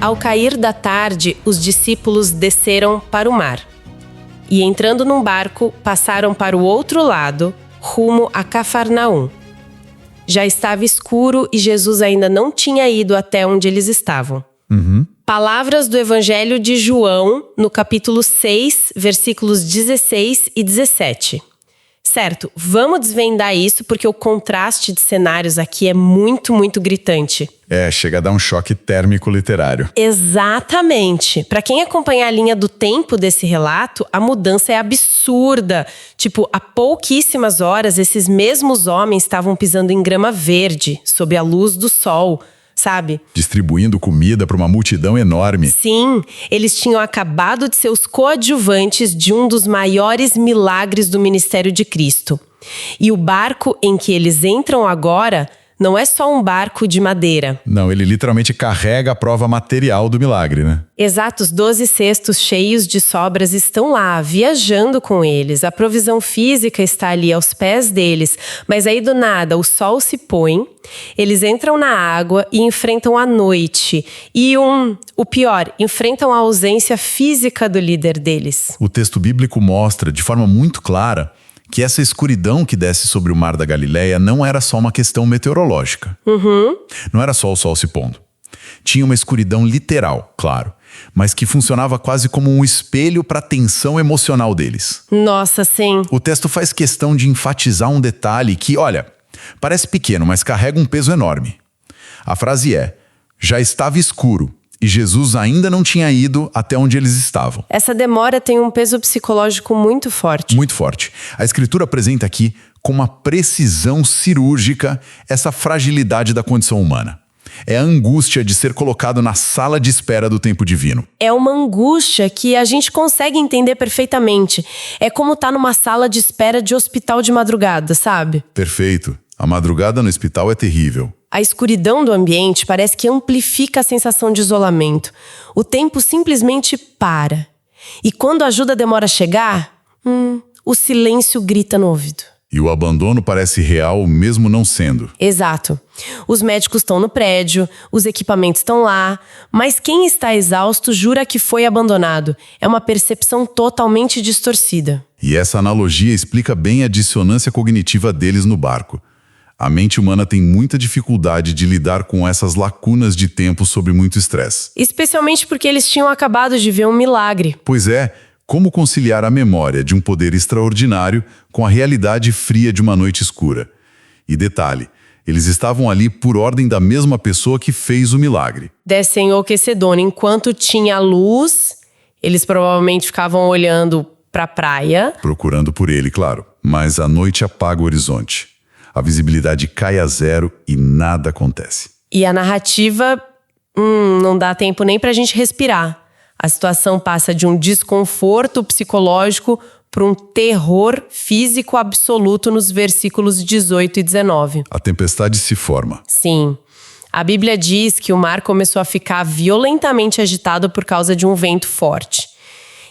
Ao cair da tarde, os discípulos desceram para o mar. E entrando num barco, passaram para o outro lado, rumo a Cafarnaum. Já estava escuro e Jesus ainda não tinha ido até onde eles estavam. Palavras do Evangelho de João, no capítulo 6, versículos 16 e 17. Certo, vamos desvendar isso porque o contraste de cenários aqui é muito, muito gritante. Chega a dar um choque térmico literário. Exatamente. Para quem acompanha a linha do tempo desse relato, a mudança é absurda. Tipo, há pouquíssimas horas, esses mesmos homens estavam pisando em grama verde, sob a luz do sol, sabe? Distribuindo comida para uma multidão enorme. Sim, eles tinham acabado de ser os coadjuvantes de um dos maiores milagres do ministério de Cristo. E o barco em que eles entram agora não é só um barco de madeira. Não, ele literalmente carrega a prova material do milagre, né? Exato, os 12 cestos cheios de sobras estão lá, viajando com eles. A provisão física está ali aos pés deles. Mas aí do nada o sol se põe, eles entram na água e enfrentam a noite. E o pior, enfrentam a ausência física do líder deles. O texto bíblico mostra de forma muito clara que essa escuridão que desce sobre o mar da Galileia não era só uma questão meteorológica. Não era só o sol se pondo. Tinha uma escuridão literal, claro, mas que funcionava quase como um espelho para a tensão emocional deles. Nossa, sim. O texto faz questão de enfatizar um detalhe que, olha, parece pequeno, mas carrega um peso enorme. A frase é: já estava escuro. E Jesus ainda não tinha ido até onde eles estavam. Essa demora tem um peso psicológico muito forte. Muito forte. A Escritura apresenta aqui, com uma precisão cirúrgica, essa fragilidade da condição humana. É a angústia de ser colocado na sala de espera do tempo divino. É uma angústia que a gente consegue entender perfeitamente. É como estar numa sala de espera de hospital de madrugada, sabe? Perfeito. A madrugada no hospital é terrível. A escuridão do ambiente parece que amplifica a sensação de isolamento. O tempo simplesmente para. E quando a ajuda demora a chegar, o silêncio grita no ouvido. E o abandono parece real, mesmo não sendo. Exato. Os médicos estão no prédio, os equipamentos estão lá, mas quem está exausto jura que foi abandonado. É uma percepção totalmente distorcida. E essa analogia explica bem a dissonância cognitiva deles no barco. A mente humana tem muita dificuldade de lidar com essas lacunas de tempo sob muito estresse. Especialmente porque eles tinham acabado de ver um milagre. Pois é, como conciliar a memória de um poder extraordinário com a realidade fria de uma noite escura? E detalhe, eles estavam ali por ordem da mesma pessoa que fez o milagre. Descem o Quecedônia, enquanto tinha luz, eles provavelmente ficavam olhando para a praia. Procurando por ele, claro. Mas a noite apaga o horizonte. A visibilidade cai a zero e nada acontece. E a narrativa, não dá tempo nem pra gente respirar. A situação passa de um desconforto psicológico para um terror físico absoluto nos versículos 18 e 19. A tempestade se forma. Sim. A Bíblia diz que o mar começou a ficar violentamente agitado por causa de um vento forte.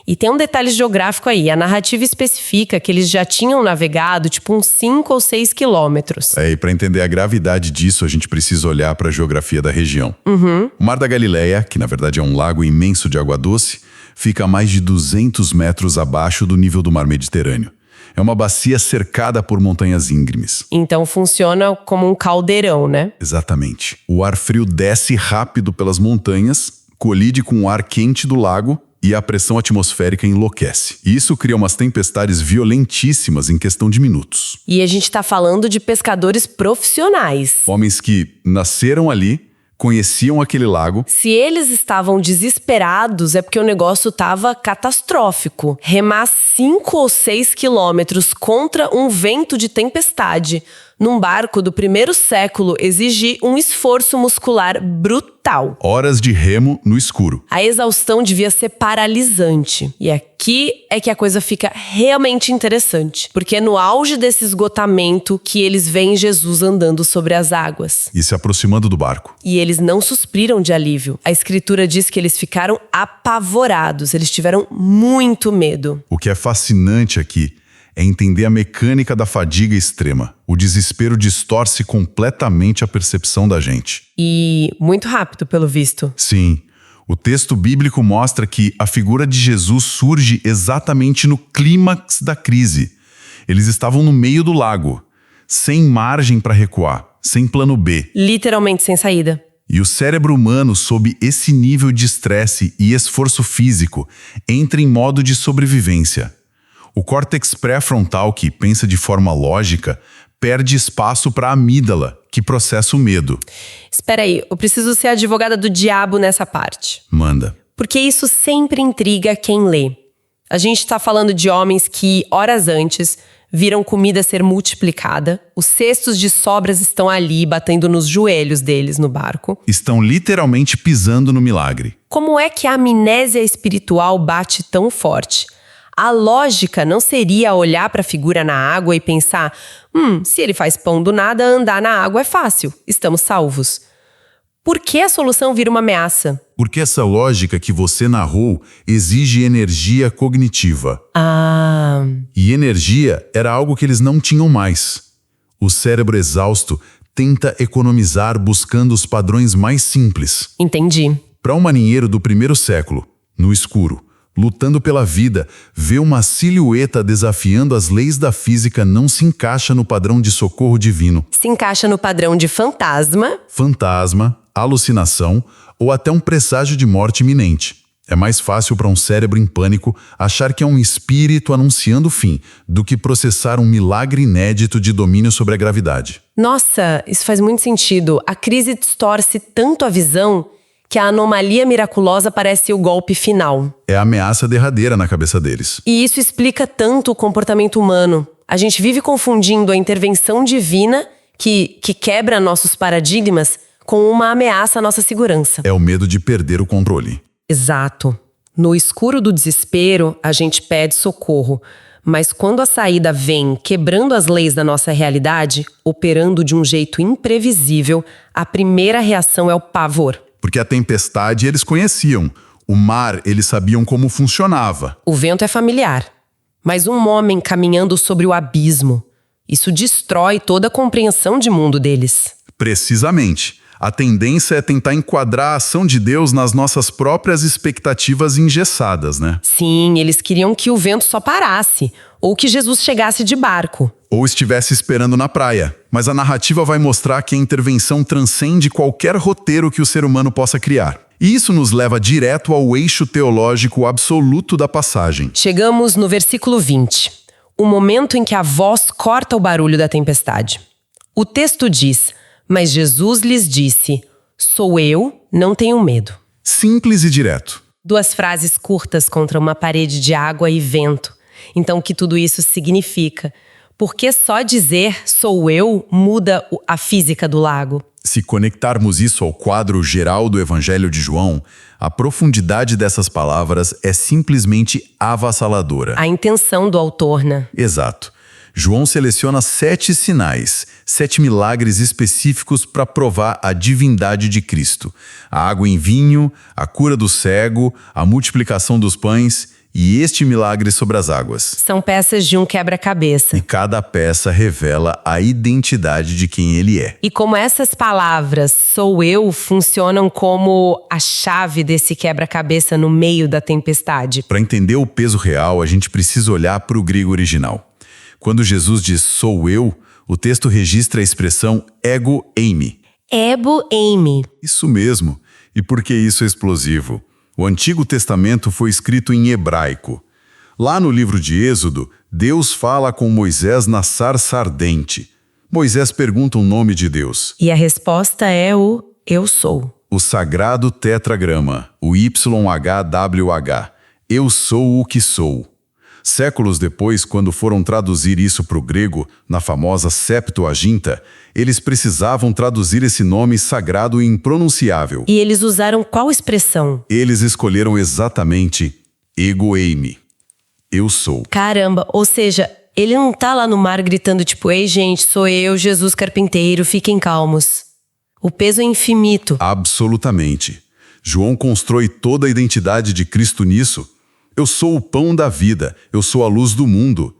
E tem um detalhe geográfico aí. A narrativa especifica que eles já tinham navegado tipo uns 5 ou 6 quilômetros. E para entender a gravidade disso, a gente precisa olhar para a geografia da região. O Mar da Galileia, que na verdade é um lago imenso de água doce, fica a mais de 200 metros abaixo do nível do mar Mediterrâneo. É uma bacia cercada por montanhas íngremes. Então funciona como um caldeirão, né? Exatamente. O ar frio desce rápido pelas montanhas, colide com o ar quente do lago, e a pressão atmosférica enlouquece. E isso cria umas tempestades violentíssimas em questão de minutos. E a gente tá falando de pescadores profissionais. Homens que nasceram ali, conheciam aquele lago. Se eles estavam desesperados, é porque o negócio tava catastrófico. Remar 5 ou 6 quilômetros contra um vento de tempestade num barco do primeiro século exige um esforço muscular brutal. Horas de remo no escuro. A exaustão devia ser paralisante. E aqui é que a coisa fica realmente interessante. Porque é no auge desse esgotamento que eles veem Jesus andando sobre as águas. E se aproximando do barco. E eles não suspiram de alívio. A escritura diz que eles ficaram apavorados. Eles tiveram muito medo. O que é fascinante aqui é entender a mecânica da fadiga extrema. O desespero distorce completamente a percepção da gente. E muito rápido, pelo visto. Sim. O texto bíblico mostra que a figura de Jesus surge exatamente no clímax da crise. Eles estavam no meio do lago, sem margem para recuar, sem plano B. Literalmente sem saída. E o cérebro humano, sob esse nível de estresse e esforço físico, entra em modo de sobrevivência. O córtex pré-frontal, que pensa de forma lógica, perde espaço para a amígdala, que processa o medo. Espera aí, eu preciso ser a advogada do diabo nessa parte. Manda. Porque isso sempre intriga quem lê. A gente está falando de homens que, horas antes, viram comida ser multiplicada, os cestos de sobras estão ali, batendo nos joelhos deles no barco. Estão literalmente pisando no milagre. Como é que a amnésia espiritual bate tão forte? A lógica não seria olhar para a figura na água e pensar: se ele faz pão do nada, andar na água é fácil, estamos salvos. Por que a solução vira uma ameaça? Porque essa lógica que você narrou exige energia cognitiva. E energia era algo que eles não tinham mais. O cérebro exausto tenta economizar buscando os padrões mais simples. Entendi. Para um marinheiro do primeiro século, no escuro, lutando pela vida, ver uma silhueta desafiando as leis da física não se encaixa no padrão de socorro divino. Se encaixa no padrão de fantasma, alucinação ou até um presságio de morte iminente. É mais fácil para um cérebro em pânico achar que é um espírito anunciando o fim do que processar um milagre inédito de domínio sobre a gravidade. Nossa, isso faz muito sentido. A crise distorce tanto a visão que a anomalia miraculosa parece o golpe final. É a ameaça derradeira na cabeça deles. E isso explica tanto o comportamento humano. A gente vive confundindo a intervenção divina, que quebra nossos paradigmas, com uma ameaça à nossa segurança. É o medo de perder o controle. Exato. No escuro do desespero, a gente pede socorro. Mas quando a saída vem quebrando as leis da nossa realidade, operando de um jeito imprevisível, a primeira reação é o pavor. Porque a tempestade eles conheciam. O mar eles sabiam como funcionava. O vento é familiar. Mas um homem caminhando sobre o abismo, isso destrói toda a compreensão de mundo deles. Precisamente. A tendência é tentar enquadrar a ação de Deus nas nossas próprias expectativas engessadas, né? Sim, eles queriam que o vento só parasse, ou que Jesus chegasse de barco. Ou estivesse esperando na praia. Mas a narrativa vai mostrar que a intervenção transcende qualquer roteiro que o ser humano possa criar. E isso nos leva direto ao eixo teológico absoluto da passagem. Chegamos no versículo 20, o momento em que a voz corta o barulho da tempestade. O texto diz: mas Jesus lhes disse: sou eu, não tenham medo. Simples e direto. 2 frases curtas contra uma parede de água e vento. Então, o que tudo isso significa? Porque só dizer sou eu muda a física do lago. Se conectarmos isso ao quadro geral do Evangelho de João, a profundidade dessas palavras é simplesmente avassaladora. A intenção do autor, né? Exato. João seleciona 7 sinais, 7 milagres específicos para provar a divindade de Cristo. A água em vinho, a cura do cego, a multiplicação dos pães e este milagre sobre as águas. São peças de um quebra-cabeça. E cada peça revela a identidade de quem ele é. E como essas palavras, sou eu, funcionam como a chave desse quebra-cabeça no meio da tempestade. Para entender o peso real, a gente precisa olhar para o grego original. Quando Jesus diz sou eu, o texto registra a expressão ego eimi. Ego eimi. Isso mesmo. E por que isso é explosivo? O Antigo Testamento foi escrito em hebraico. Lá no livro de Êxodo, Deus fala com Moisés na sarça ardente. Moisés pergunta o nome de Deus. E a resposta é o eu sou. O sagrado tetragrama, o YHWH. Eu sou o que sou. Séculos depois, quando foram traduzir isso para o grego, na famosa Septuaginta, eles precisavam traduzir esse nome sagrado e impronunciável. E eles usaram qual expressão? Eles escolheram exatamente ego eimi. Eu sou. Caramba, ou seja, ele não tá lá no mar gritando tipo, ei gente, sou eu, Jesus carpinteiro, fiquem calmos. O peso é infinito. Absolutamente. João constrói toda a identidade de Cristo nisso. Eu sou o pão da vida, eu sou a luz do mundo.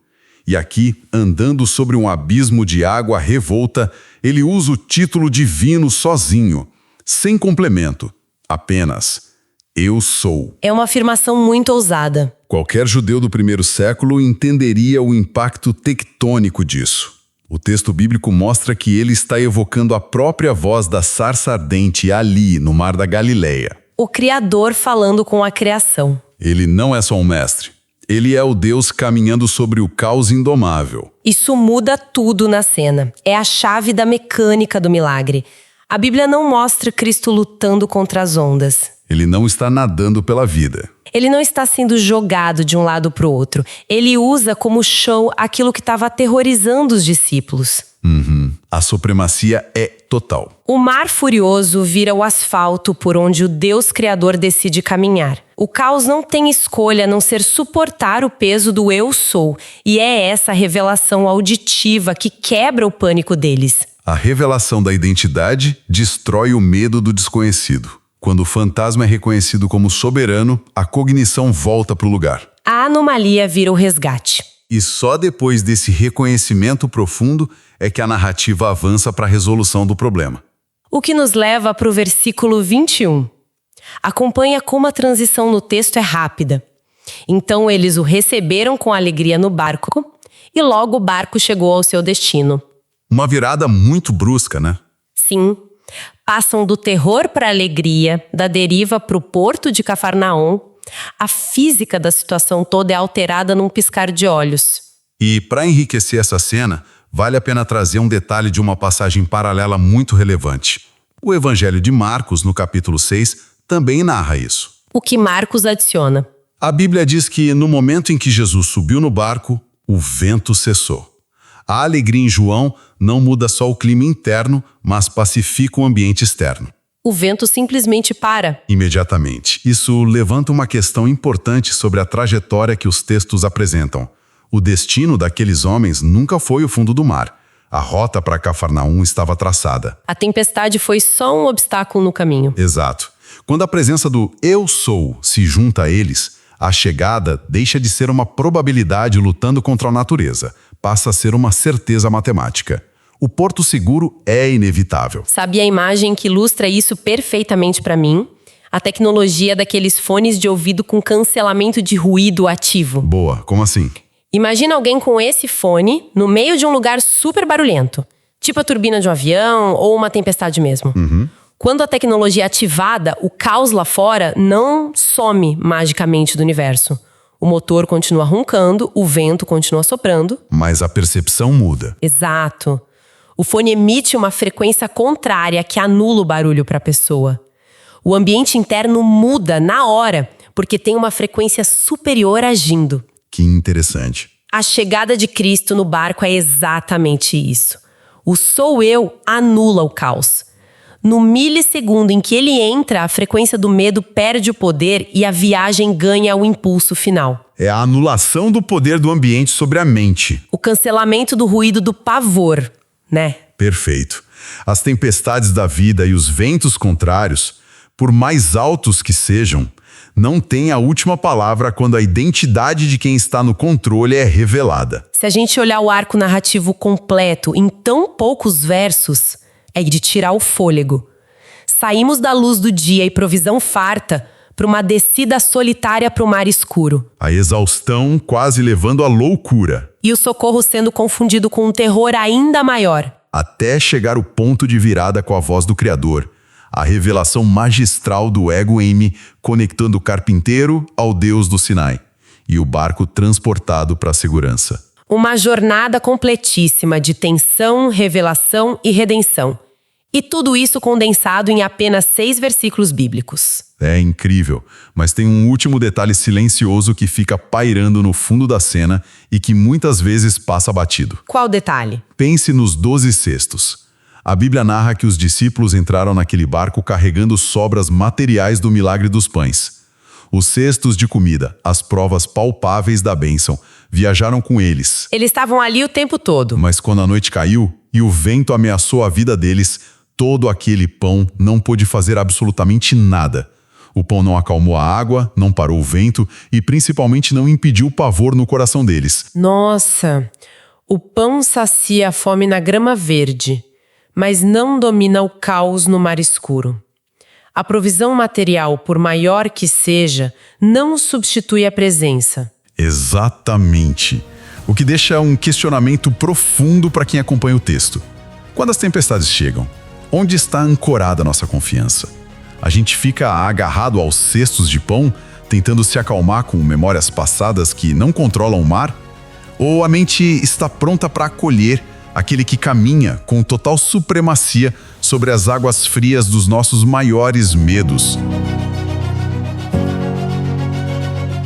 E aqui, andando sobre um abismo de água revolta, ele usa o título divino sozinho, sem complemento, apenas Eu sou. É uma afirmação muito ousada. Qualquer judeu do primeiro século entenderia o impacto tectônico disso. O texto bíblico mostra que ele está evocando a própria voz da sarça ardente ali, no Mar da Galileia. O Criador falando com a criação. Ele não é só um mestre. Ele é o Deus caminhando sobre o caos indomável. Isso muda tudo na cena. É a chave da mecânica do milagre. A Bíblia não mostra Cristo lutando contra as ondas. Ele não está nadando pela vida. Ele não está sendo jogado de um lado para o outro. Ele usa como show aquilo que estava aterrorizando os discípulos. A supremacia é total. O mar furioso vira o asfalto por onde o Deus Criador decide caminhar. O caos não tem escolha a não ser suportar o peso do eu sou. E é essa revelação auditiva que quebra o pânico deles. A revelação da identidade destrói o medo do desconhecido. Quando o fantasma é reconhecido como soberano, a cognição volta para o lugar. A anomalia vira o resgate. E só depois desse reconhecimento profundo é que a narrativa avança para a resolução do problema. O que nos leva para o versículo 21. Acompanha como a transição no texto é rápida. Então eles o receberam com alegria no barco, e logo o barco chegou ao seu destino. Uma virada muito brusca, né? Sim. Passam do terror para a alegria, da deriva para o porto de Cafarnaum. A física da situação toda é alterada num piscar de olhos. E para enriquecer essa cena, vale a pena trazer um detalhe de uma passagem paralela muito relevante. O Evangelho de Marcos, no capítulo 6, também narra isso. O que Marcos adiciona? A Bíblia diz que no momento em que Jesus subiu no barco, o vento cessou. A alegria em João não muda só o clima interno, mas pacifica o ambiente externo. O vento simplesmente para. Imediatamente. Isso levanta uma questão importante sobre a trajetória que os textos apresentam. O destino daqueles homens nunca foi o fundo do mar. A rota para Cafarnaum estava traçada. A tempestade foi só um obstáculo no caminho. Exato. Quando a presença do eu sou se junta a eles, a chegada deixa de ser uma probabilidade lutando contra a natureza. Passa a ser uma certeza matemática. O porto seguro é inevitável. Sabe a imagem que ilustra isso perfeitamente para mim? A tecnologia daqueles fones de ouvido com cancelamento de ruído ativo. Boa, como assim? Imagina alguém com esse fone no meio de um lugar super barulhento, tipo a turbina de um avião ou uma tempestade mesmo. Quando a tecnologia é ativada, o caos lá fora não some magicamente do universo. O motor continua roncando, o vento continua soprando. Mas a percepção muda. Exato. O fone emite uma frequência contrária que anula o barulho para a pessoa. O ambiente interno muda na hora, porque tem uma frequência superior agindo. Que interessante. A chegada de Cristo no barco é exatamente isso. O sou eu anula o caos. No milissegundo em que ele entra, a frequência do medo perde o poder e a viagem ganha o impulso final. É a anulação do poder do ambiente sobre a mente. O cancelamento do ruído do pavor, né? Perfeito. As tempestades da vida e os ventos contrários, por mais altos que sejam, não têm a última palavra quando a identidade de quem está no controle é revelada. Se a gente olhar o arco narrativo completo em tão poucos versos, é de tirar o fôlego. Saímos da luz do dia e provisão farta para uma descida solitária para o mar escuro. A exaustão quase levando à loucura. E o socorro sendo confundido com um terror ainda maior. Até chegar o ponto de virada com a voz do Criador. A revelação magistral do ego Amy conectando o carpinteiro ao Deus do Sinai. E o barco transportado para a segurança. Uma jornada completíssima de tensão, revelação e redenção. E tudo isso condensado em apenas 6 versículos bíblicos. É incrível, mas tem um último detalhe silencioso que fica pairando no fundo da cena e que muitas vezes passa batido. Qual detalhe? Pense nos 12 cestos. A Bíblia narra que os discípulos entraram naquele barco carregando sobras materiais do milagre dos pães. Os cestos de comida, as provas palpáveis da bênção, viajaram com eles. Eles estavam ali o tempo todo. Mas quando a noite caiu e o vento ameaçou a vida deles, todo aquele pão não pôde fazer absolutamente nada. O pão não acalmou a água, não parou o vento e principalmente não impediu o pavor no coração deles. Nossa, o pão sacia a fome na grama verde, mas não domina o caos no mar escuro. A provisão material, por maior que seja, não substitui a presença. Exatamente. O que deixa um questionamento profundo para quem acompanha o texto. Quando as tempestades chegam, onde está ancorada a nossa confiança? A gente fica agarrado aos cestos de pão, tentando se acalmar com memórias passadas que não controlam o mar? Ou a mente está pronta para acolher aquele que caminha com total supremacia sobre as águas frias dos nossos maiores medos?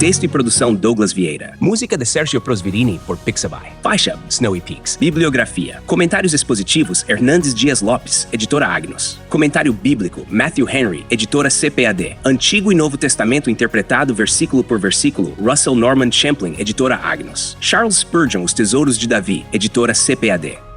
Texto e produção Douglas Vieira. Música de Sergio Prosverini por Pixabay. Faixa Snowy Peaks. Bibliografia. Comentários expositivos Hernandes Dias Lopes, editora Agnos. Comentário bíblico Matthew Henry, editora CPAD. Antigo e Novo Testamento interpretado versículo por versículo Russell Norman Champlin, editora Agnos. Charles Spurgeon, Os Tesouros de Davi, editora CPAD.